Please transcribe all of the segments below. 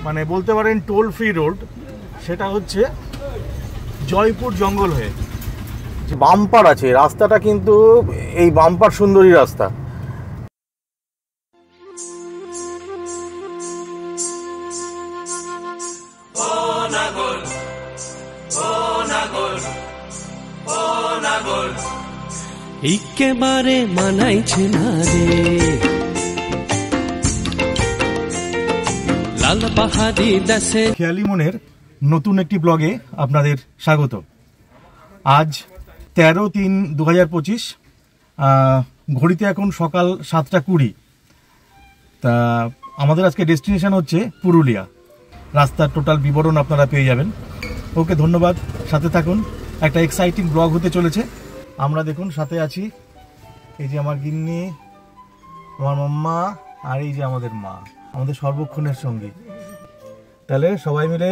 মানে বলতে পারেন টোল ফ্রি রোড, সেটা হচ্ছে জয়পুর জঙ্গল হয়ে। বাম্পার আছে রাস্তাটা, কিন্তু এই বাম্পার সুন্দরী রাস্তা। একেবারে মানাইছে না রে লাল পাহাড়ি দেশে। খেয়ালি মনের নতুন একটি ব্লগে আপনাদের স্বাগত। আজ 13/3/2025, ঘড়িতে এখন সকাল 7:20। তা আমাদের আজকে ডেস্টিনেশন হচ্ছে পুরুলিয়া। রাস্তার টোটাল বিবরণ আপনারা পেয়ে যাবেন। ওকে, ধন্যবাদ, সাথে থাকুন। একটা এক্সাইটিং ব্লগ হতে চলেছে। আমরা দেখুন সাথে আছি, এই যে আমার গিন্নি, আমার মাম্মা, আর এই যে আমাদের মা, আমাদের সর্বক্ষণের সঙ্গী। তাহলে সবাই মিলে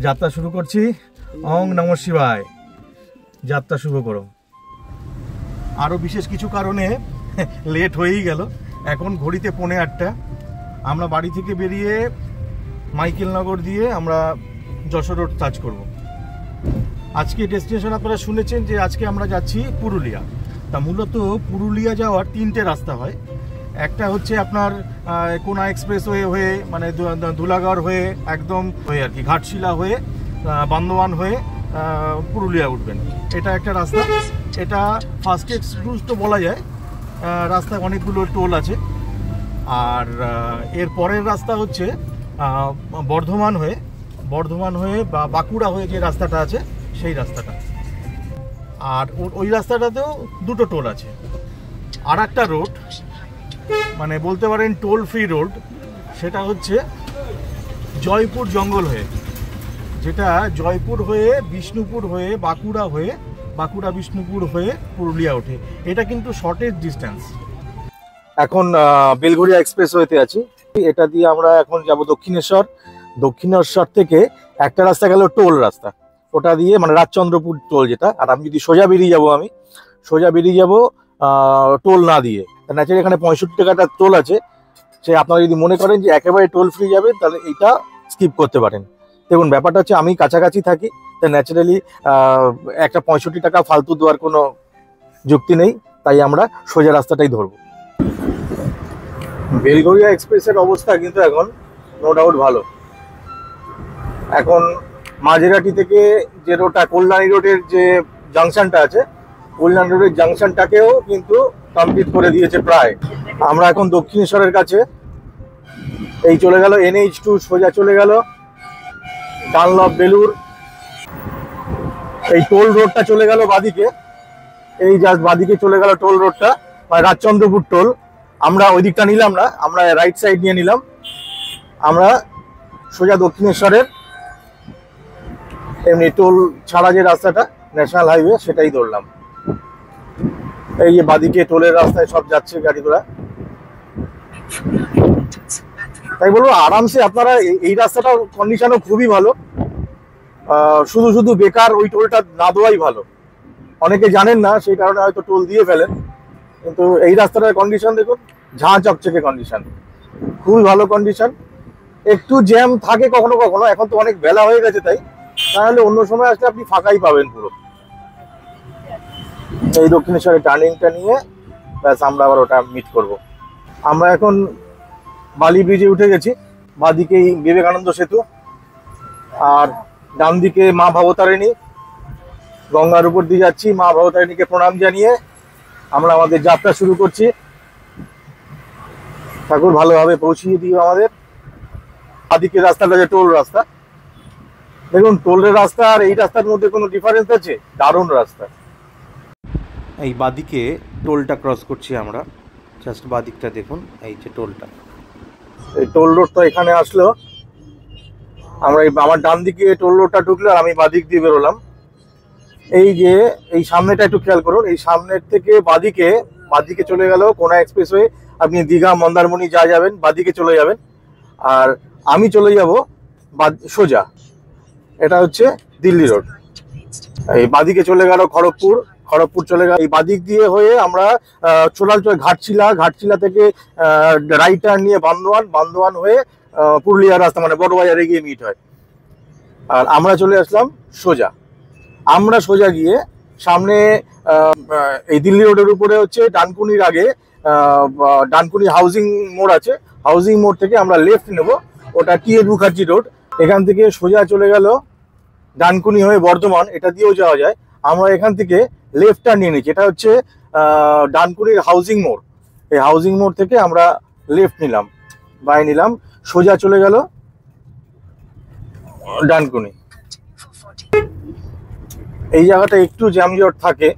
যাত্রা শুরু করছি। ওং নমঃ শিবায়। যাত্রা শুরু করো। আরও বিশেষ কিছু কারণে লেট হয়েই গেল। এখন ঘড়িতে 8:45। আমরা বাড়ি থেকে বেরিয়ে মাইকেলনগর দিয়ে আমরা যশোর রোড টাচ করব। আজকে ডেস্টিনেশন আপনারা শুনেছেন যে আজকে আমরা যাচ্ছি পুরুলিয়া। তা মূলত পুরুলিয়া যাওয়ার 3টে রাস্তা হয়। একটা হচ্ছে আপনার কোনা এক্সপ্রেসওয়ে হয়ে, মানে ধুলাগড় হয়ে একদম হয়ে আর কি, ঘাটশিলা হয়ে, বান্দোয়ান হয়ে পুরুলিয়া উঠবেন। এটা একটা রাস্তা। এটা ফার্স্ট এক্সপ্রেস তো বলা যায়। রাস্তায় অনেকগুলো টোল আছে। আর এর পরের রাস্তা হচ্ছে বর্ধমান হয়ে বা বাঁকুড়া হয়ে যে রাস্তাটা আছে সেই রাস্তাটা। আর ওই রাস্তাটাতেও 2টো টোল আছে। আর একটা রোড, মানে বলতে পারেন টোল ফ্রি রোড, সেটা হচ্ছে জয়পুর জঙ্গল হয়ে, যেটা জয়পুর হয়ে বিষ্ণুপুর হয়ে বাঁকুড়া বিষ্ণুপুর হয়ে পুরুলিয়া ওঠে। এটা কিন্তু শর্টেজ ডিস্টেন্স। এখন বেলঘরিয়া এক্সপ্রেসওয়েতে আছি। এটা দিয়ে আমরা এখন যাব দক্ষিণেশ্বর থেকে একটা রাস্তা গেল টোল রাস্তা, ওটা দিয়ে মানে রাজচন্দ্রপুর টোল যেটা। আর আমি যদি সোজা বেরিয়ে যাব টোল না দিয়ে, ন্যাচারালি এখানে 65 টাকাটা টোল আছে। সে আপনারা যদি মনে করেন যে একেবারে টোল ফ্রি যাবে, তাহলে এইটা স্কিপ করতে পারেন। দেখুন, ব্যাপারটা হচ্ছে আমি কাছাকাছি থাকি, তাই ন্যাচারালি একটা 65 টাকা ফালতু দেওয়ার কোনো যুক্তি নেই, তাই আমরা সোজা রাস্তাটাই ধরবো। বেলঘরিয়া এক্সপ্রেসের অবস্থা কিন্তু এখন নো ডাউট ভালো। এখন মাঝেরহাটি থেকে যে রোডটা, কল্যাণী রোডের যে জাংশনটা আছে, কল্যাণী রোডের জাংশনটাকেও কিন্তু কমপ্লিট করে দিয়েছে প্রায়। আমরা এখন দক্ষিণেশ্বরের কাছে। এই চলে গেল NH2, সোজা চলে গেল ডানলপ বেলুর। এই টোল রোডটা চলে গেল বাদিকে, এই জাস্ট বাদিকে চলে গেল টোল রোডটা, মানে রাজচন্দ্রপুর টোল। আমরা ওই দিকটা নিলাম না, আমরা রাইট সাইড নিয়ে নিলাম। আমরা সোজা দক্ষিণেশ্বরের এমনি টোল ছাড়া যে রাস্তাটা, ন্যাশনাল হাইওয়ে, সেটাই ধরলাম। এই যে বাদিকে টোলের রাস্তায় সব যাচ্ছে গাড়ি ঘোড়া। তাই বলবো আরামসে আপনারা, এই রাস্তাটার কন্ডিশনও খুবই ভালো। শুধু বেকার ওই টোলটা না দেওয়াই ভালো। অনেকে জানেন না, সেই কারণে হয়তো টোল দিয়ে ফেলেন। কিন্তু এই রাস্তাটার কন্ডিশন দেখুন, ঝাঁ চকচকে কন্ডিশন, খুবই ভালো কন্ডিশন। একটু জ্যাম থাকে কখনো কখনো, এখন তো অনেক বেলা হয়ে গেছে, তাহলে অন্য সময় আসলে আপনি ফাঁকাই পাবেন পুরো। এই দক্ষিণেশ্বরের টার্নিংটা নিয়ে ব্যাস আমরা আবার ওটা মিট করব। আমরা এখন বালি ব্রিজে উঠে গেছি। বাদিকেই বিবেকানন্দ সেতু, আর ডান দিকে মা ভবতারিণী, গঙ্গার উপর দিয়ে যাচ্ছি। মা ভবতারিণীকে প্রণাম জানিয়ে আমরা আমাদের যাত্রা শুরু করছি। ঠাকুর ভালোভাবে পৌঁছিয়ে দিও আমাদের। বাদিকের রাস্তাটা যে টোল রাস্তা, দেখুন টোলের রাস্তা আর এই রাস্তার মধ্যে কোনো ডিফারেন্স আছে? দারুণ রাস্তা। এই বাদিকে টোলটা ক্রস করছি আমরা, জাস্ট বাদিকটা দেখুন, এই যে টোলটা, এই টোল রোডটা এখানে আসলো। আমরা আমার ডান দিকে টোল রোডটা ঢুকলো, আর আমি বাদিক দিয়ে বেরোলাম। এই যে এই সামনেটা একটু খেয়াল করুন, এই সামনের থেকে বাদিকে চলে গেল কোনা এক্সপ্রেসওয়ে। আপনি দীঘা মন্দারমণি যা যাবেন বাদিকে চলে যাবেন, আর আমি চলে যাব সোজা। এটা হচ্ছে দিল্লি রোড। এই বাদিকে চলে গেল খড়গপুর চলে গেল। এই বাদিক দিয়ে হয়ে আমরা ঘাটশিলা থেকে রাইট টার্ন নিয়ে বান্দোয়ান হয়ে পুরুলিয়ার রাস্তা, মানে বড় বাজারে গিয়ে মিট হয়। আর আমরা চলে আসলাম সোজা। আমরা সোজা গিয়ে সামনে এই দিল্লি রোডের উপরে হচ্ছে ডানকুনির আগে ডানকুনি হাউজিং মোড় আছে। হাউজিং মোড় থেকে আমরা লেফট নেব, ওটা টি.এন. মুখার্জি রোড। এখান থেকে সোজা চলে গেল ডানকুনি হয়ে বর্ধমান, এটা দিয়েও যাওয়া যায়। আমরা এখান থেকে লেফট টার্ন নিয়ে নিচ্ছি, এটা হচ্ছে ডানকুনির হাউজিং মোড়। এই হাউজিং মোড় থেকে আমরা লেফট নিলাম, বাই নিলাম, সোজা চলে গেল ডানকুনি। এই জায়গাটা একটু জ্যামজট থাকে,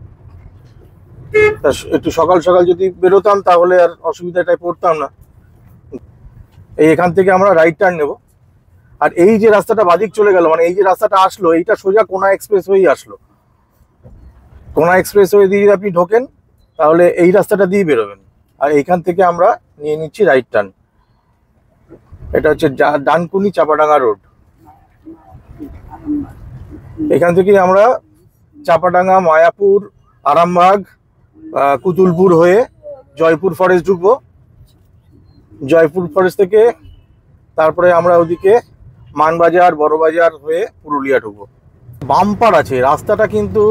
একটু সকাল সকাল যদি বেরোতাম তাহলে আর অসুবিধাটায় পড়তাম না। এখান থেকে আমরা রাইট টার্ন নেব। আর এই যে রাস্তাটা বাদিক চলে গেল, মানে এই যে রাস্তাটা আসলো, এইটা সোজা কোনা এক্সপ্রেস হয়েই আসলো। কোনা এক্সপ্রেস হয়ে দিয়ে যদি আপনি ঢোকেন তাহলে এই রাস্তাটা দিয়ে বেরোবেন। আর এইখান থেকে আমরা নিয়ে নিচ্ছি রাইট টার্ন। এটা হচ্ছে ডানকুনি চাপাডাঙ্গা রোড। এখান থেকে আমরা চাপাডাঙ্গা, মায়াপুর, আরামবাগ, কুতুলপুর হয়ে জয়পুর ফরেস্ট ঢুকবো। জয়পুর ফরেস্ট থেকে তারপরে আমরা ওদিকে মানবাজার, বড়বাজার হয়ে পুরুলিয়া ঢুকবো। বাম্পার আছে রাস্তাটা, কিন্তু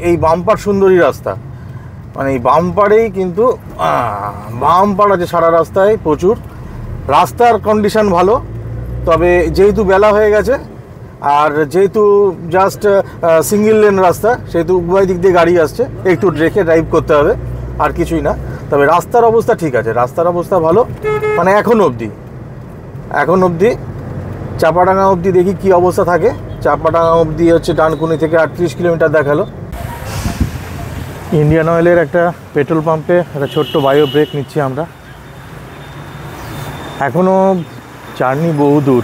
এই বাম্পার সুন্দরী রাস্তা, মানে এই বাম্পারেই কিন্তু বাম্পার আছে সারা রাস্তায় প্রচুর। রাস্তার কন্ডিশন ভালো, তবে যেহেতু বেলা হয়ে গেছে আর যেহেতু জাস্ট সিঙ্গেল লেন রাস্তা, সেহেতু উভয় দিক দিয়ে গাড়ি আসছে, একটু রেখে ড্রাইভ করতে হবে, আর কিছুই না। তবে রাস্তার অবস্থা ঠিক আছে, রাস্তার অবস্থা ভালো, মানে এখন অবধি চাপাডাঙ্গা অবধি দেখি কি অবস্থা থাকে। চাপাডাঙ্গা অবধি হচ্ছে ডানকুনি থেকে 38 কিলোমিটার দেখালো। ইন্ডিয়ান অয়েলের একটা পেট্রোল পাম্পে একটা ছোট্ট বায়ো ব্রেক নিচ্ছি আমরা। এখনও জার্নি বহু দূর।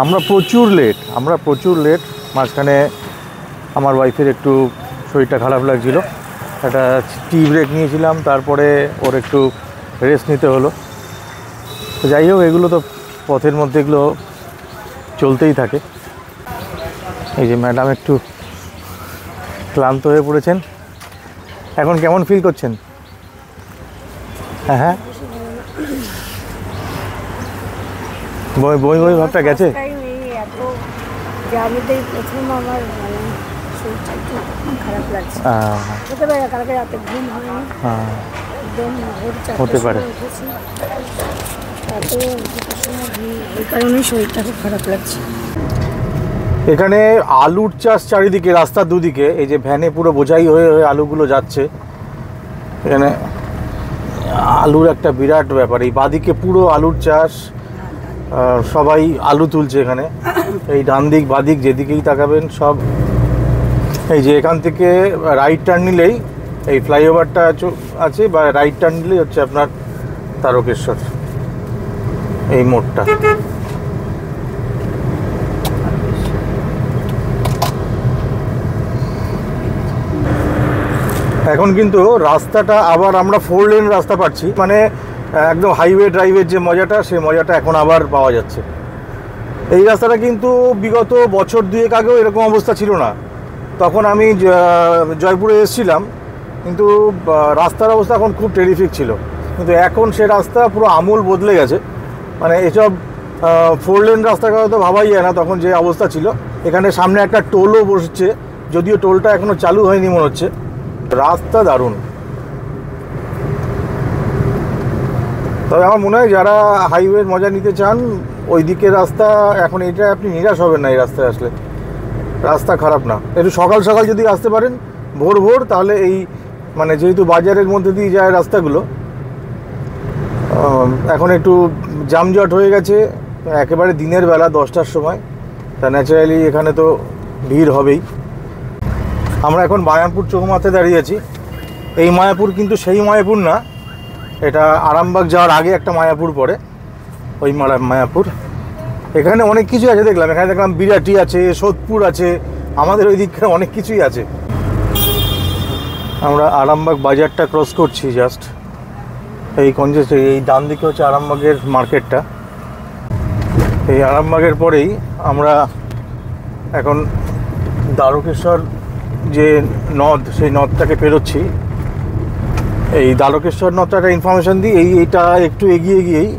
আমরা প্রচুর লেট। মাঝখানে আমার ওয়াইফের একটু শরীরটা খারাপ লাগছিল, একটা টি ব্রেক নিয়েছিলাম, তারপরে ওর একটু রেস্ট নিতে হলো। তো যাই হোক, এগুলো তো পথের মধ্যে এগুলো চলতেই থাকে। এই যে ম্যাডাম একটু ক্লান্ত হয়ে পড়েছেন। এখন কেমন ফিল করছেন? হ্যাঁ, বই ভাবটা গেছে। হতে পারে, এখানে আলুর চাষ চারিদিকে, রাস্তার দুদিকে। এই যে ভ্যানে পুরো বোঝাই হয়ে আলুগুলো যাচ্ছে। এখানে আলুর একটা বিরাট ব্যাপার, এই বাদিকে পুরো আলুর চাষ, সবাই আলু তুলছে এখানে। এই ডান দিক বাদিক যেদিকেই তাকাবেন সব। এই যে এখান থেকে রাইট টার্ন নিলেই এই ফ্লাইওভারটা আছে, বা রাইট টার্ন নিলেই হচ্ছে আপনার তারকেশ্বর, এই মোড়টা। এখন কিন্তু রাস্তাটা আবার আমরা 4 লেন রাস্তা পাচ্ছি, মানে একদম হাইওয়ে ড্রাইভের যে মজাটা, সেই মজাটা এখন আবার পাওয়া যাচ্ছে। এই রাস্তাটা কিন্তু বিগত বছর 2 আগেও এরকম অবস্থা ছিল না। তখন আমি জয়পুরে এসেছিলাম, কিন্তু রাস্তার অবস্থা এখন খুব টেরিফিক ছিল। কিন্তু এখন সে রাস্তা পুরো আমূল বদলে গেছে। মানে এসব 4 লেন রাস্তার কথা তো ভাবাই যায় না তখন যে অবস্থা ছিল। এখানে সামনে একটা টোলও বসছে, যদিও টোলটা এখনও চালু হয়নি মনে হচ্ছে। রাস্তা দারুণ। তবে আমার মনে হয় যারা হাইওয়ের মজা নিতে চান, ওই দিকের রাস্তা, এখন এটা আপনি নিরাশ হবেন না এই রাস্তায় আসলে। রাস্তা খারাপ না, একটু সকাল সকাল যদি আসতে পারেন ভোর, তাহলে এই মানে যেহেতু বাজারের মধ্যে দিয়ে যায় রাস্তাগুলো, এখন একটু জামজট হয়ে গেছে একেবারে দিনের বেলা 10টার সময়, তা ন্যাচারালি এখানে তো ভিড় হবেই। আমরা এখন মায়াপুর চৌমাথায় দাঁড়িয়ে আছি। এই মায়াপুর কিন্তু সেই মায়াপুর না, এটা আরামবাগ যাওয়ার আগে একটা মায়াপুর পড়ে, ওই মায়াপুর। এখানে অনেক কিছু আছে দেখলাম, এখানে দেখলাম বিরাটি আছে, সোদপুর আছে, আমাদের ওই দিকে অনেক কিছুই আছে। আমরা আরামবাগ বাজারটা ক্রস করছি জাস্ট, এই এই ডান দিকে হচ্ছে আরামবাগের মার্কেটটা। এই আরামবাগের পরেই আমরা এখন দ্বারকেশ্বর যে নদ, সেই নদটাকে পেরোচ্ছি। এই দ্বারকেশ্বর নদটা একটা ইনফরমেশন দিই, এইটা একটু এগিয়ে গিয়েই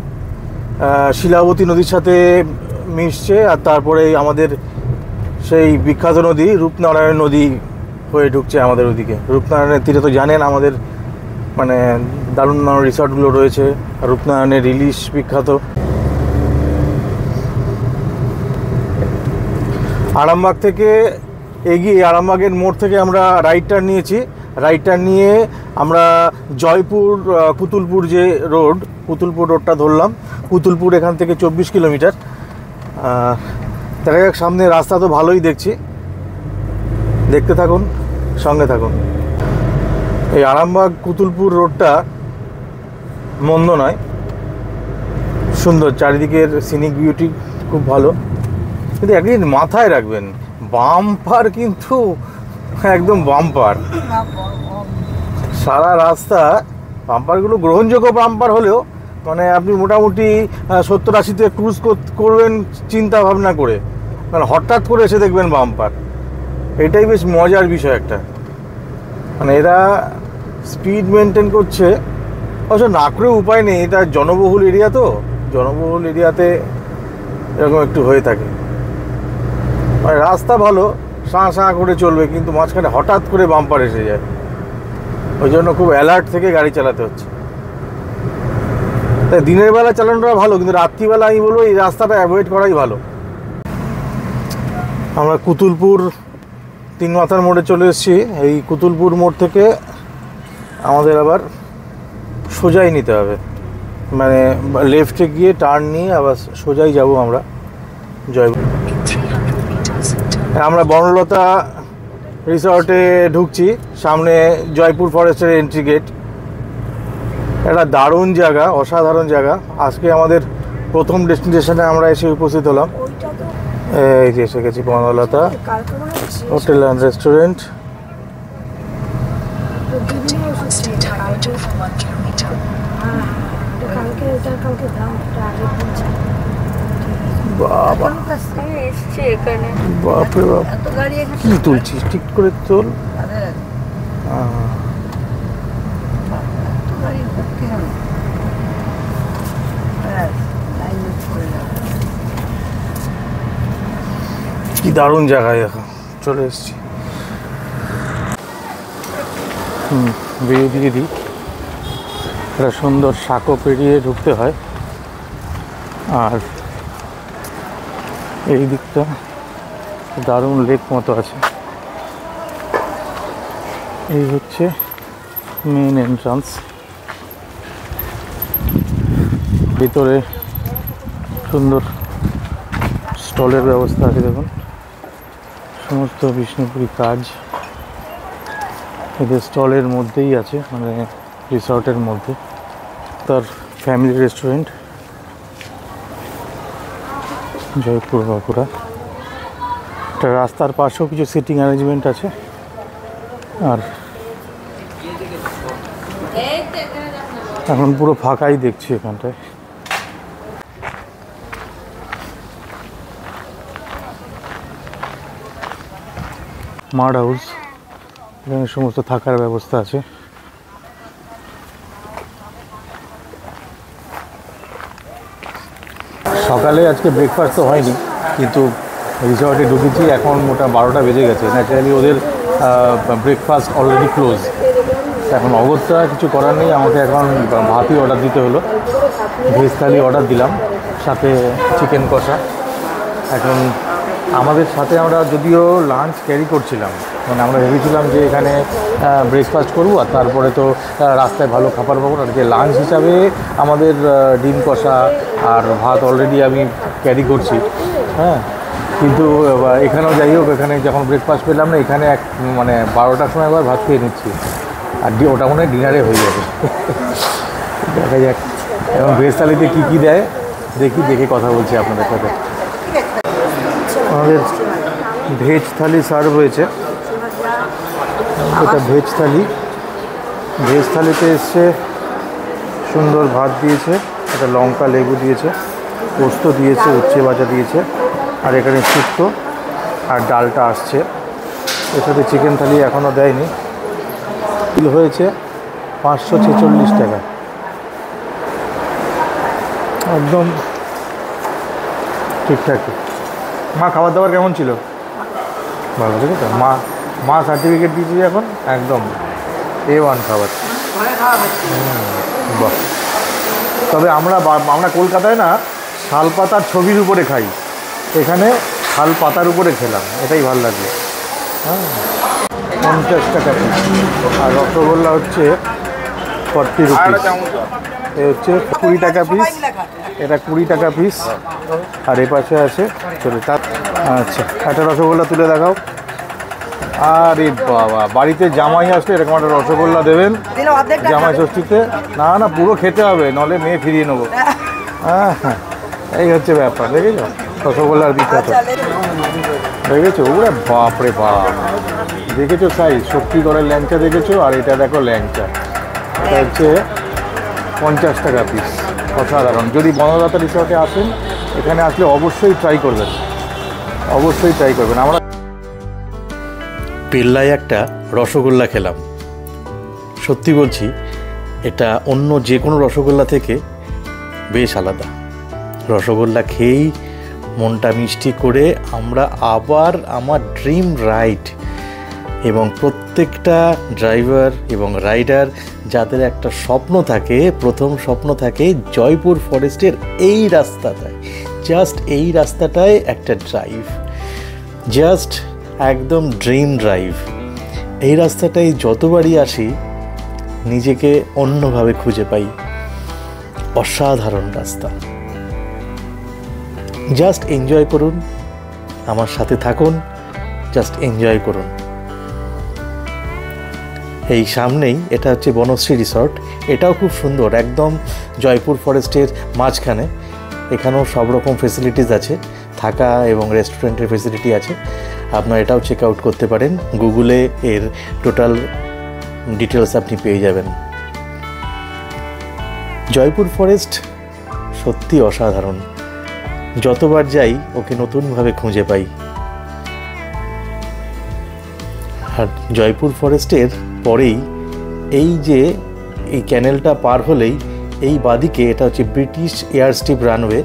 শিলাবতী নদীর সাথে মিশছে, আর তারপরে আমাদের সেই বিখ্যাত নদী রূপনারায়ণ নদী হয়ে ঢুকছে আমাদের ওদিকে। রূপনারায়ণের তীরে তো জানেন আমাদের মানে দারুণ দারুণ রিসর্টগুলো রয়েছে, রূপনারায়ণের ইলিশ বিখ্যাত। আরামবাগ থেকে এগিয়ে আরামবাগের মোড় থেকে আমরা রাইট টার্ন নিয়েছি। রাইট টার্ন নিয়ে আমরা জয়পুর পুতুলপুর যে রোড, পুতুলপুর রোডটা ধরলাম। পুতুলপুর এখান থেকে 24 কিলোমিটার। দেখা যাক, সামনে রাস্তা তো ভালোই দেখছি, দেখতে থাকুন, সঙ্গে থাকুন। এই আরামবাগ পুতুলপুর রোডটা মন্দ নয়, সুন্দর, চারিদিকের সিনিক বিউটি খুব ভালো। কিন্তু একদিন মাথায় রাখবেন, বাম্পার কিন্তু একদম বাম্পার, সারা রাস্তা বাম্পারগুলো গ্রহণযোগ্য বাম্পার হলেও মানে আপনি মোটামুটি 70-80-তে ক্রুজ করবেন চিন্তা ভাবনা করে, মানে হঠাৎ করে এসে দেখবেন বাম্পার। এটাই বেশ মজার বিষয় একটা, মানে এরা স্পিড মেনটেন করছে, অবশ্য না করেও উপায় নেই, এটা জনবহুল এরিয়া, তো জনবহুল এরিয়াতে এরকম একটু হয়ে থাকে। মানে রাস্তা ভালো, সাঁ সাঁ করে চলবে, কিন্তু মাঝখানে হঠাৎ করে বাম্পার এসে যায়, ওই জন্য খুব অ্যালার্ট থেকে গাড়ি চালাতে হচ্ছে। তাই দিনের বেলা চালানোটা ভালো, কিন্তু রাত্রিবেলা আমি বলবো এই রাস্তাটা অ্যাভয়েড করাই ভালো। আমরা কুতুলপুর 3 মাথার মোড়ে চলে এসেছি। এই কুতুলপুর মোড় থেকে আমাদের আবার সোজাই নিতে হবে, মানে লেফটে গিয়ে টার্ন নিয়ে আবার সোজাই যাব আমরা জয়পুর। আমরা বনলতা রিসর্টে ঢুকছি, সামনে জয়পুর ফরেস্টের এন্ট্রি গেট। একটা দারুণ জায়গা, অসাধারণ জায়গা। আজকে আমাদের প্রথম ডেস্টিনেশনে আমরা এসে উপস্থিত হলাম। এই যে এসে গেছি বনলতা হোটেল অ্যান্ড রেস্টুরেন্ট। বাবা বাপরে বাপ, কি তুলছিস, ঠিক করে তোল। কি দারুণ জায়গায় এখন চলে এসেছি। বিয়ে দিয়ে দিই, একটা সুন্দর সাঁকো পেরিয়ে ঢুকতে হয়। আর এই দিকটা দারুণ লেক মতো আছে। এই হচ্ছে মেন এন্ট্রান্স। ভিতরে সুন্দর স্টলের ব্যবস্থা আছে, দেখুন সমস্ত বিষ্ণুপুরি কাজ এদের স্টলের মধ্যেই আছে, মানে রিসর্টের মধ্যে। তার ফ্যামিলি রেস্টুরেন্ট জয়পুর বাঁকুড়া। একটা রাস্তার পাশেও কিছু সিটিং অ্যারেঞ্জমেন্ট আছে। আর এখন পুরো ফাঁকাই দেখছি এখানটায়। মাড হাউস, এখানে সমস্ত থাকার ব্যবস্থা আছে। সকালে আজকে ব্রেকফাস্ট তো হয়নি, কিন্তু রিসর্টে ঢুকেছি, এখন মোটা 12টা বেজে গেছে। ন্যাচারালি ওদের ব্রেকফাস্ট অলরেডি ক্লোজ। এখন অগত্যা কিছু করার নেই, আমাকে এখন ভাতই অর্ডার দিতে হলো। ভেজ থালি অর্ডার দিলাম, সাথে চিকেন কষা। এখন আমাদের সাথে আমরা যদিও লাঞ্চ ক্যারি করছিলাম, মানে আমরা ভেবেছিলাম যে এখানে ব্রেকফাস্ট করবো আর তারপরে তো রাস্তায় ভালো খাবার পাবো না, যে লাঞ্চ হিসাবে আমাদের ডিম কষা আর ভাত অলরেডি আমি ক্যারি করছি। হ্যাঁ, কিন্তু এখানেও যাই হোক, এখানে যখন ব্রেকফাস্ট পেলাম না, এখানে মানে 12টার সময় আবার ভাত খেয়ে নিচ্ছি, আর ওটা মনে হয় ডিনারে হয়ে যাবে। দেখা যাক এবং ভেজ থালিতে কী কী দেয় দেখে কথা বলছি আপনাদের সাথে। আমাদের ভেজ থালি সার্ভ হয়েছে, এটা ভেজ থালি। ভেজ থালিতে এসছে সুন্দর ভাত দিয়েছে, একটা লঙ্কা লেবু দিয়েছে, পোস্ত দিয়েছে, উচ্ছে ভাজা দিয়েছে, আর এখানে শুক্তো আর ডালটা আসছে। এর সাথে চিকেন থালি এখনও দেয়নি। বিল হয়েছে 546 টাকা। একদম ঠিকঠাক। মা খাবার দাবার কেমন ছিল? ভালো, ঠিক আছে। মা সার্টিফিকেট দিয়েছি এখন, একদম A1 খাবার। বাহ। তবে আমরা কলকাতায় না শালপাতার ছবির উপরে খাই, এখানে শালপাতার উপরে খেলাম, এটাই ভালো লাগলো। হ্যাঁ, 50 টাকা পিস। আর রসগোল্লা হচ্ছে 40 রুপিস। এ হচ্ছে 20 টাকা পিস, এটা 20 টাকা পিস। আর এ পাশে আছে চলে তার। আচ্ছা, একটা রসগোল্লা তুলে দেখাও। আরে বাবা, বাড়িতে জামাই আসলে এরকম একটা রসগোল্লা দেবেন জামাই ষষ্ঠীতে। না না, পুরো খেতে হবে, নাহলে মেয়ে ফিরিয়ে নেবো। হ্যাঁ হ্যাঁ, এই হচ্ছে ব্যাপার। দেখেছো রসগোল্লার বিখ্যাত, দেখেছো? ওরে বাপরে বাপ, দেখেছো সাইজ? শক্তিগড়ের ল্যাংচা দেখেছো? আর এটা দেখো ল্যাংচা, এটা হচ্ছে 50 টাকা পিস। অসাধারণ। যদি বনলতা রিসর্টে আসেন, এখানে আসলে অবশ্যই ট্রাই করবেন, অবশ্যই ট্রাই করবেন। আমরা পেল্লায় একটা রসগোল্লা খেলাম, সত্যি বলছি এটা অন্য যে কোনো রসগোল্লা থেকে বেশ আলাদা। রসগোল্লা খেয়েই মনটা মিষ্টি করে আমরা আবার আমার ড্রিম রাইড, এবং প্রত্যেকটা ড্রাইভার এবং রাইডার যাদের একটা স্বপ্ন থাকে, প্রথম স্বপ্ন থাকে জয়পুর ফরেস্টের এই রাস্তাটায়, জাস্ট এই রাস্তাটায় একটা ড্রাইভ, জাস্ট একদম ড্রিম ড্রাইভ। এই রাস্তাটায় যতবারই আসি নিজেকে অন্যভাবে খুঁজে পাই। অসাধারণ রাস্তা, জাস্ট এনজয় করুন, আমার সাথে থাকুন, জাস্ট এনজয় করুন। এই সামনেই এটা হচ্ছে বনশ্রী রিসর্ট, এটাও খুব সুন্দর, একদম জয়পুর ফরেস্টের মাঝখানে। এখানেও সব রকম ফেসিলিটিস আছে, থাকা এবং রেস্টুরেন্টের ফেসিলিটি আছে। আপনারা এটাও চেক আউট করতে পারেন, গুগলে এর টোটাল ডিটেলস আপনি পেয়ে যাবেন। জয়পুর ফরেস্ট সত্যি অসাধারণ, যতবার যাই ওকে নতুনভাবে খুঁজে পাই। আর জয়পুর ফরেস্টের পরেই এই যে এই ক্যানেলটা পার হলেই এই বাদিকে এটা হচ্ছে ব্রিটিশ এয়ার স্ট্রিপ রানওয়ে।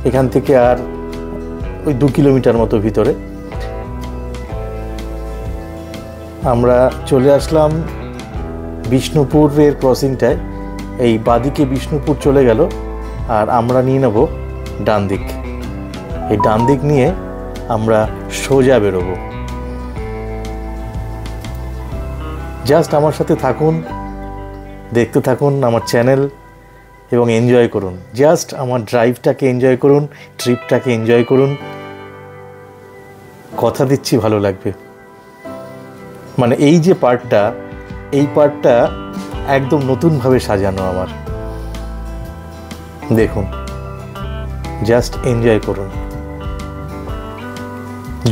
এখান থেকে আর ওই 2 কিলোমিটার মতো ভিতরে আমরা চলে আসলাম বিষ্ণুপুরের ক্রসিংটায়। এই বাদিকে বিষ্ণুপুর চলে গেল, আর আমরা নিয়ে নেব ডান দিক। এই ডান দিক নিয়ে আমরা সোজা বেরোবো। জাস্ট আমার সাথে থাকুন, দেখতে থাকুন আমার চ্যানেল এবং এনজয় করুন। জাস্ট আমার ড্রাইভটাকে এনজয় করুন, ট্রিপটাকে এনজয় করুন। কথা দিচ্ছি ভালো লাগবে। মানে এই যে পার্টটা, এই পার্টটা একদম নতুনভাবে সাজানো আমার। দেখুন, জাস্ট এনজয় করুন।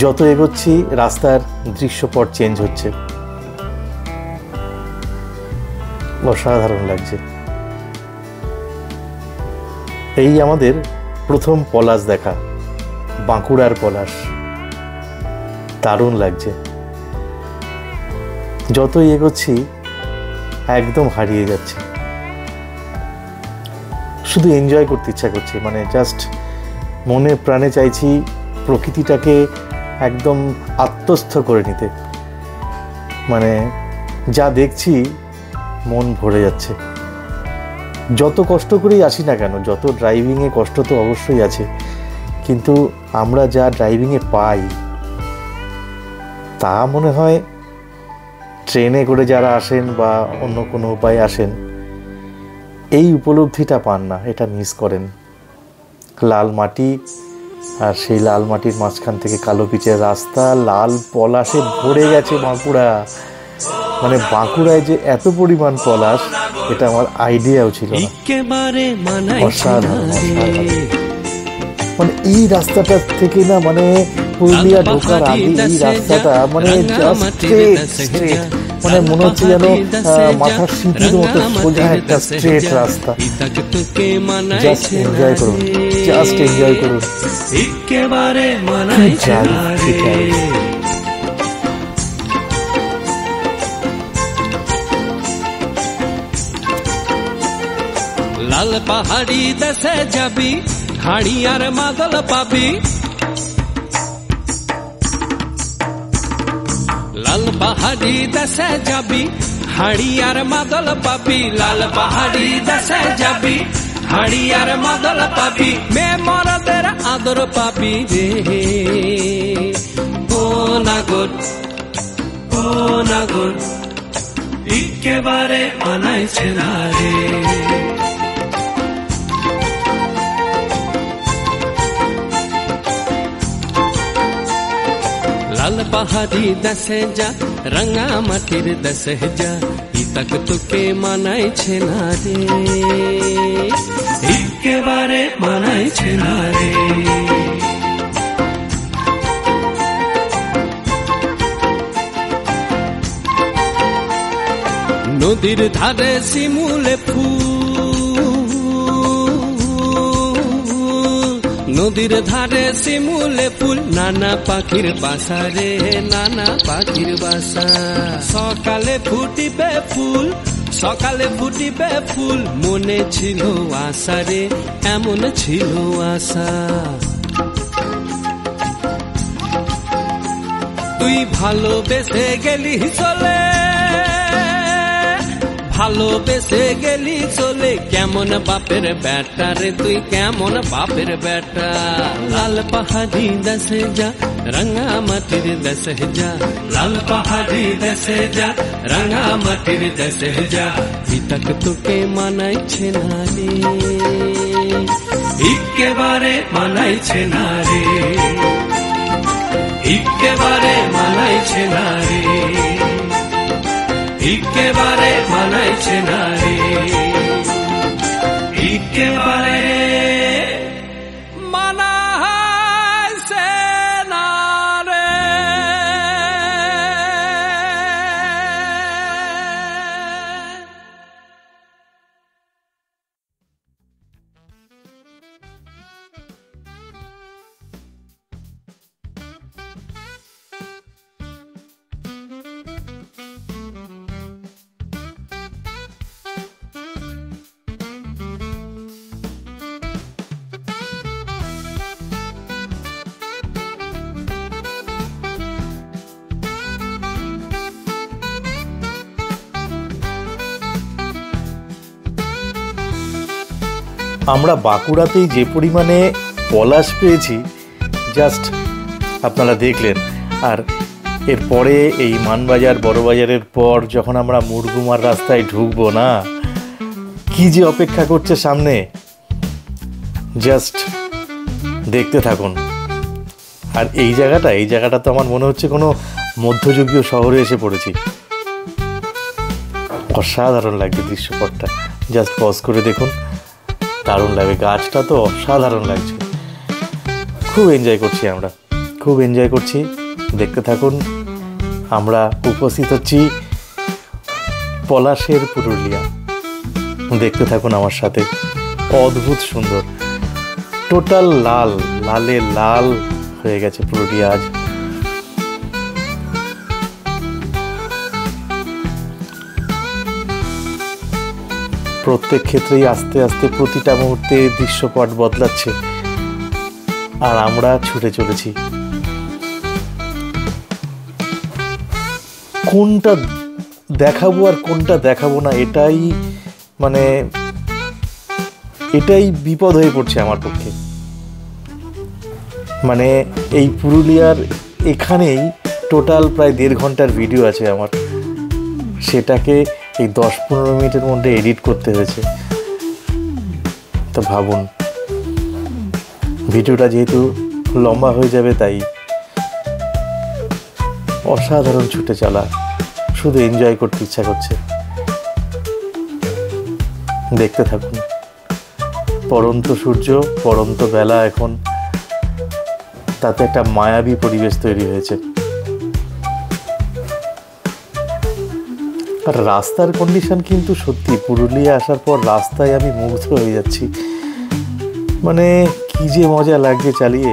যত এগোচ্ছি রাস্তার দৃশ্যপট চেঞ্জ হচ্ছে, অসাধারণ লাগছে। এই আমাদের প্রথম পলাশ দেখা, বাঁকুড়ার পলাশ, দারুণ লাগছে। যতই এগোচ্ছি একদম হারিয়ে যাচ্ছে, শুধু এনজয় করতে ইচ্ছা করছে। মানে জাস্ট মনে প্রাণে চাইছি প্রকৃতিটাকে একদম আত্মস্থ করে নিতে। মানে যা দেখছি মন ভরে যাচ্ছে। যত কষ্ট করেই আসি না কেন, যত ড্রাইভিংয়ে কষ্ট তো অবশ্যই আছে, কিন্তু আমরা যা ড্রাইভিংয়ে পাই তা মনে হয় ট্রেনে করে যারা আসেন বা অন্য কোনো উপায়ে আসেন এই উপলব্ধিটা পান না, এটা মিস করেন। লাল মাটি, আর সেই লাল মাটির মাঝখান থেকে কালো পিচের রাস্তা, লাল পলাশে ভরে গেছে বাঁকুড়া। মানে বাঁকুড়ায় যে এত পরিমাণ পলাশ, এটা আমার আইডিয়াও ছিল না। অসাধারণ, মানে এই রাস্তাটা থেকে না, মানে পুরুলিয়া ঢোকার আগে এই রাস্তাটা মানে জাস্ট স্ট্রেট, মানে মনে হচ্ছে যেন মাথার সিঁথির মতো সোজা একটা স্ট্রেট রাস্তা। জাস্ট এনজয় করুন, জাস্ট এনজয় করুন। লাল পাহাড়ি দেশে যাবি, হাড়ি আর মাদল পাবি। লাল পাহাড়ি দেশে যাবি, হাড়ি আর মাদল পাবি। লাল পাহাড়ি দেশে যাবি, হাড়ি আর মাদল পাবি। মে মরদের আদর পাবি রে। ও নাগর, ও নাগর, একেবারে মানাইছে না রে। লাল পাহাড়ি দেশে যা, রাঙা মাটির দেশে যা, ইতাক তোকে মানাইছে না রে, একেবারে মানাইছে না রে। নদীর ধারে শিমুলে ফুল, নদীর ধারে শিমুলে ফুল, নানা পাখির বাসা রে, নানা পাখির বাসা। সকালে ফুটিবে ফুল, সকালে ফুটিবে ফুল, মনে ছিল আশা রে, এমন ছিল আশা। তুই ভালোবেসে গেলি চলে, ভালোবেসে গেলি চলে, কেমন বাপের বেটা রে তুই, কেমন বাপের বেটা। লাল পাহাড়ি দেশে যা, রাঙা মাটির দেশে যা। লাল পাহাড়ি দেশে যা, রাঙা মাটির দেশে যা, ইতাক তোকে মানাইছে না রে, একেবারে মানাইছে না রে, একেবারে মানাইছে না রে, একেবারে মানাইছে না রে, একেবারে মানাইছে না রে। আমরা বাঁকুড়াতেই যে পরিমাণে পলাশ পেয়েছি জাস্ট আপনারা দেখলেন। আর এরপরে এই মানবাজার বড়বাজারের পর যখন আমরা মুরগুমার রাস্তায় ঢুকবো না, কি যে অপেক্ষা করছে সামনে, জাস্ট দেখতে থাকুন। আর এই জায়গাটা তো আমার মনে হচ্ছে কোনো মধ্যযুগীয় শহরে এসে পড়েছি। অসাধারণ লাগছে দৃশ্যপটটা, জাস্ট পজ করে দেখুন, দারুণ লাগবে। গাছটা তো অসাধারণ লাগছে, খুব এনজয় করছি আমরা, খুব এনজয় করছি। দেখতে থাকুন। আমরা উপস্থিত হচ্ছি পলাশের পুরুলিয়া, দেখতে থাকুন আমার সাথে। অদ্ভুত সুন্দর, টোটাল লাল, লালে লাল হয়ে গেছে পুরুলিয়া আজ। প্রত্যেক ক্ষেত্রেই আস্তে আস্তে প্রতিটা মুহূর্তে দৃশ্যপট বদলাচ্ছে, আর আমরা ছুটে চলেছি। কোনটা দেখাবো আর কোনটা দেখাবো না, এটাই বিপদ হয়ে পড়ছে আমার পক্ষে। মানে এই পুরুলিয়ার এখানেই টোটাল প্রায় 1.5 ঘন্টার ভিডিও আছে আমার, সেটাকে এই 10-15 মিনিটের মধ্যে এডিট করতে হয়েছে। তো ভাবুন, ভিডিওটা যেহেতু লম্বা হয়ে যাবে, তাই অসাধারণ ছুটে চলা, শুধু এনজয় করতে ইচ্ছা করছে। দেখতে থাকুন। পড়ন্ত সূর্য, পড়ন্ত বেলা এখন, তাতে একটা মায়াবী পরিবেশ তৈরি হয়েছে। আর রাস্তার কন্ডিশন কিন্তু সত্যি, পুরুলিয়া আসার পর রাস্তায় আমি মুগ্ধ হয়ে যাচ্ছি। মানে কি যে মজা লাগছে চালিয়ে,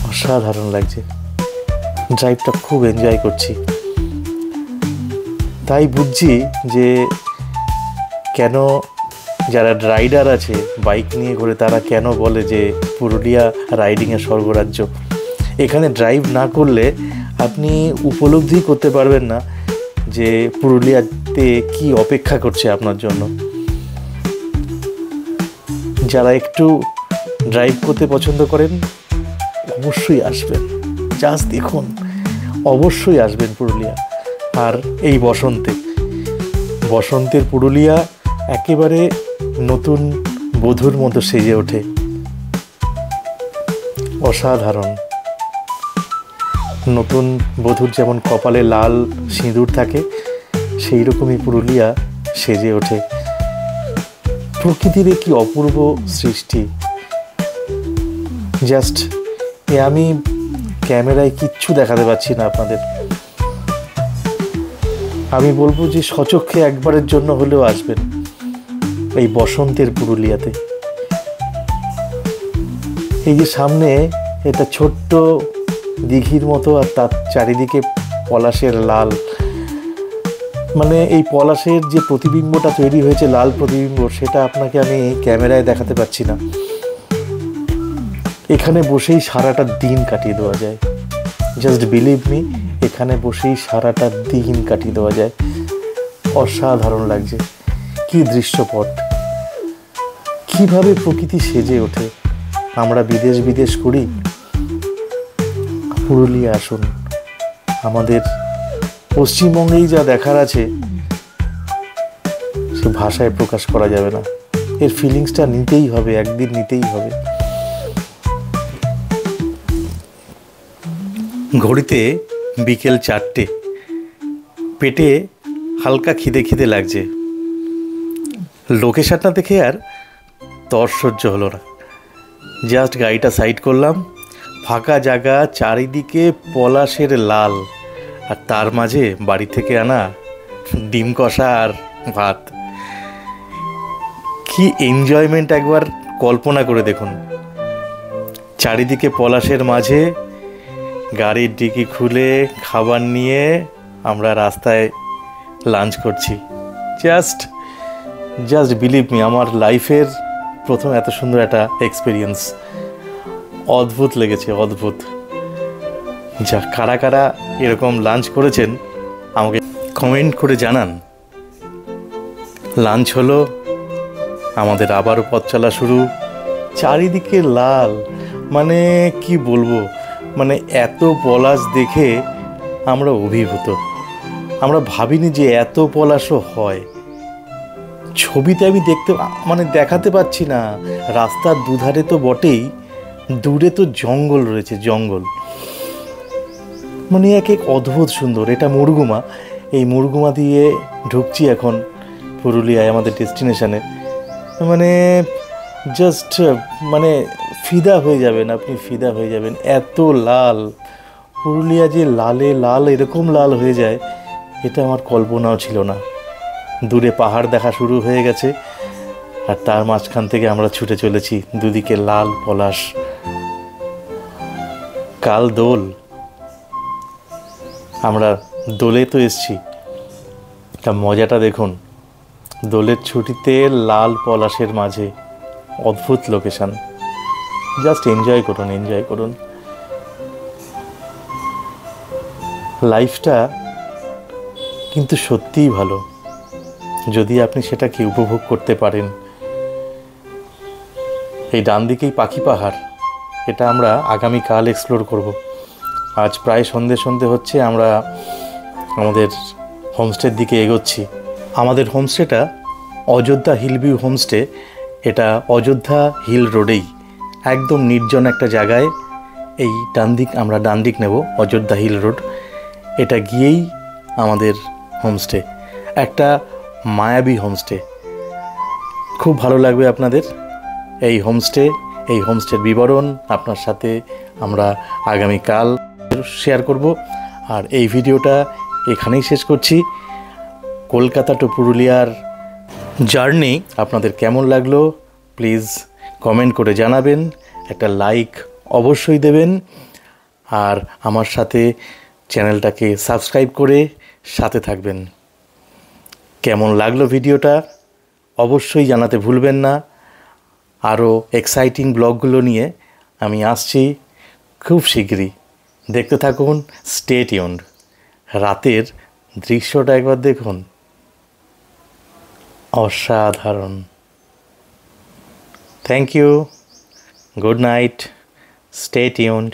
অসাধারণ লাগছে। ড্রাইভটা খুব এনজয় করছি। তাই বুঝছি যে কেন যারা রাইডার আছে বাইক নিয়ে ঘুরে তারা কেন বলে যে পুরুলিয়া রাইডিংয়ের স্বর্গরাজ্য। এখানে ড্রাইভ না করলে আপনি উপলব্ধি করতে পারবেন না যে পুরুলিয়াতে কি অপেক্ষা করছে আপনার জন্য। যারা একটু ড্রাইভ করতে পছন্দ করেন অবশ্যই আসবেন, জাস্ট দেখুন, অবশ্যই আসবেন পুরুলিয়া। আর এই বসন্তের পুরুলিয়া একেবারে নতুন বধূর মতো সেজে ওঠে, অসাধারণ। নতুন বধূর যেমন কপালে লাল সিঁদুর থাকে, সেই রকমই পুরুলিয়া সেজে ওঠে। প্রকৃতির কি অপূর্ব সৃষ্টি, জাস্ট আমি ক্যামেরায় কিচ্ছু দেখাতে পাচ্ছি না আপনাদের। আমি বলবো যে সচক্ষে একবারের জন্য হলেও আসবেন এই বসন্তের পুরুলিয়াতে। এই যে সামনে এটা ছোট্ট দিঘির মতো, আর তার চারিদিকে পলাশের লাল, মানে এই পলাশের যে প্রতিবিম্বটা তৈরি হয়েছে, লাল প্রতিবিম্ব, সেটা আপনাকে আমি ক্যামেরায় দেখাতে পাচ্ছি না। এখানে বসেই সারাটা দিন কাটিয়ে দেওয়া যায়, জাস্ট বিলিভ মি, এখানে বসেই সারাটা দিন কাটিয়ে দেওয়া যায়। অসাধারণ লাগছে, কি দৃশ্যপট, কিভাবে প্রকৃতি সেজে ওঠে। আমরা বিদেশ করি, পুরুলিয়া আসুন। আমাদের পশ্চিমবঙ্গেই যা দেখার আছে সে ভাষায় প্রকাশ করা যাবে না। এর ফিলিংসটা নিতেই হবে, একদিন নিতেই হবে। ঘড়িতে বিকেল 4টে, পেটে হালকা খিদে লাগছে। লোকেশনটা দেখে আর তর সহ্য হলো না, জাস্ট গাড়িটা সাইড করলাম। ফাঁকা জায়গা, চারিদিকে পলাশের লাল, আর তার মাঝে বাড়ি থেকে আনা ডিম কষা আর ভাত। কি এনজয়মেন্ট একবার কল্পনা করে দেখুন। চারিদিকে পলাশের মাঝে গাড়ির ডিকি খুলে খাবার নিয়ে আমরা রাস্তায় লাঞ্চ করছি। জাস্ট বিলিভ মি, আমার লাইফের প্রথম এত সুন্দর একটা এক্সপিরিয়েন্স। অদ্ভুত লেগেছে, অদ্ভুত। যা কারা এরকম লাঞ্চ করেছেন আমাকে কমেন্ট করে জানান। লাঞ্চ হলো, আমাদের আবারও পথ চলা শুরু। চারিদিকে লাল, মানে কি বলবো, মানে এত পলাশ দেখে আমরা অভিভূত। আমরা ভাবিনি যে এত পলাশও হয়। ছবিতে আমি দেখাতে পাচ্ছি না। রাস্তার দুধারে তো বটেই, দূরে তো জঙ্গল রয়েছে, জঙ্গল, মানে এক অদ্ভুত সুন্দর। এটা মুরগুমা, এই মুরগুমা দিয়ে ঢুকছি এখন পুরুলিয়ায় আমাদের ডেস্টিনেশনে। মানে জাস্ট ফিদা হয়ে যাবেন, আপনি ফিদা হয়ে যাবেন। এত লাল, পুরুলিয়া যে লালে লাল, এরকম লাল হয়ে যায় এটা আমার কল্পনাও ছিল না। দূরে পাহাড় দেখা শুরু হয়ে গেছে, আর তার মাঝখান থেকে আমরা ছুটে চলেছি, দুদিকে লাল পলাশ। কাল দোল, আমরা দোলে তো এসছি, তা মজাটা দেখুন। দোলের ছুটিতে লাল পলাশের মাঝে, অদ্ভুত লোকেশন। জাস্ট এনজয় করুন। লাইফটা কিন্তু সত্যিই ভালো, যদি আপনি সেটাকে উপভোগ করতে পারেন। এই ডান দিকেই পাখি পাহাড়, এটা আমরা আগামীকাল এক্সপ্লোর করব। আজ প্রায় সন্ধে হচ্ছে, আমরা আমাদের হোমস্টের দিকে এগোচ্ছি। আমাদের হোমস্টেটা অযোধ্যা হিল ভিউ হোমস্টে। এটা অযোধ্যা হিল রোডেই, একদম নির্জন একটা জায়গায়। এই আমরা ডান দিক নেব, অযোধ্যা হিল রোড। এটা গিয়েই আমাদের হোমস্টে, একটা মায়াবী হোমস্টে। খুব ভালো লাগবে আপনাদের এই হোমস্টের বিবরণ আপনার সাথে আমরা আগামীকাল শেয়ার করব। আর এই ভিডিওটা এখানেই শেষ করছি। কলকাতা টু পুরুলিয়ার জার্নি আপনাদের কেমন লাগলো প্লিজ কমেন্ট করে জানাবেন, একটা লাইক অবশ্যই দেবেন, আর আমার সাথে চ্যানেলটাকে সাবস্ক্রাইব করে সাথে থাকবেন। কেমন লাগলো ভিডিওটা অবশ্যই জানাতে ভুলবেন না। আরও এক্সাইটিং ব্লগগুলো নিয়ে আমি আসছি খুব শীঘ্রই। দেখতে থাকুন, স্টে টিউনড। রাতের দৃশ্যটা একবার দেখুন, অসাধারণ। Thank you, good night, stay tuned.